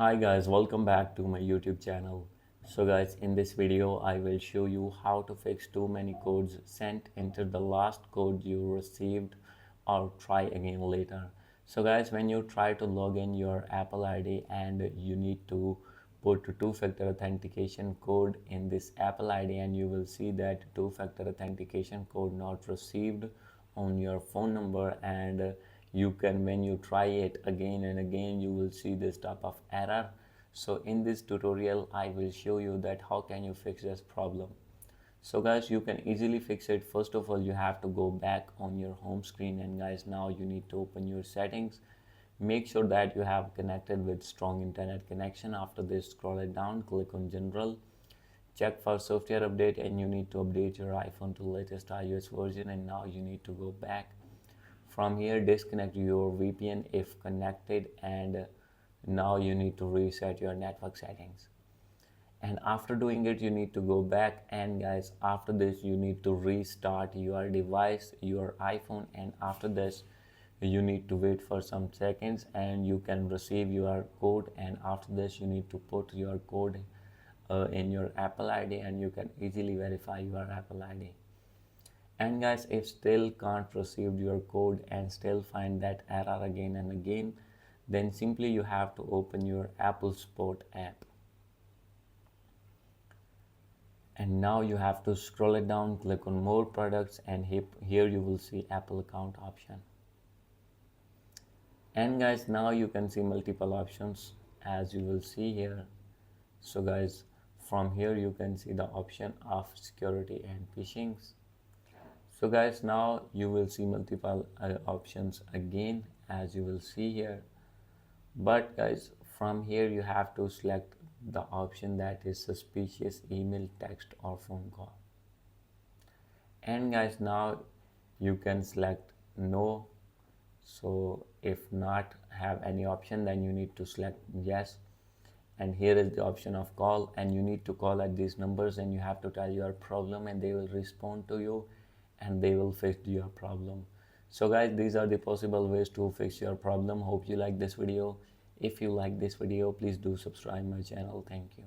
Hi guys, welcome back to my YouTube channel. So guys, in this video I will show you how to fix too many codes sent into the last code you received or try again later. So guys, when you try to log in your Apple ID and you need to put two-factor authentication code in this Apple ID and you will see that two-factor authentication code not received on your phone number, and you can, when you try it again and again, you will see this type of error. So in this tutorial I will show you that how can you fix this problem. So guys, you can easily fix it. First of all, you have to go back on your home screen, and guys, now you need to open your settings. Make sure that you have connected with strong internet connection. After this, scroll it down, click on general, check for software update, and you need to update your iPhone to latest iOS version. And now you need to go back. From here, disconnect your VPN if connected, and now you need to reset your network settings. And after doing it, you need to go back, and guys, after this you need to restart your device, your iPhone, and after this you need to wait for some seconds and you can receive your code. And after this you need to put your code in your Apple ID, and you can easily verify your Apple ID. And guys, if still can't receive your code and still find that error again and again, then simply you have to open your Apple Sport app. And now you have to scroll it down, click on more products, and here you will see Apple account option. And guys, now you can see multiple options as you will see here. So guys, from here you can see the option of security and phishing. So guys, now you will see multiple options again as you will see here. But guys, from here you have to select the option that is suspicious email, text, or phone call. And guys, now you can select no. So if not have any option, then you need to select yes. And here is the option of call, and you need to call at these numbers and you have to tell your problem, and they will respond to you and they will fix your problem. So guys, these are the possible ways to fix your problem. Hope you like this video. If you like this video, please do subscribe my channel. Thank you.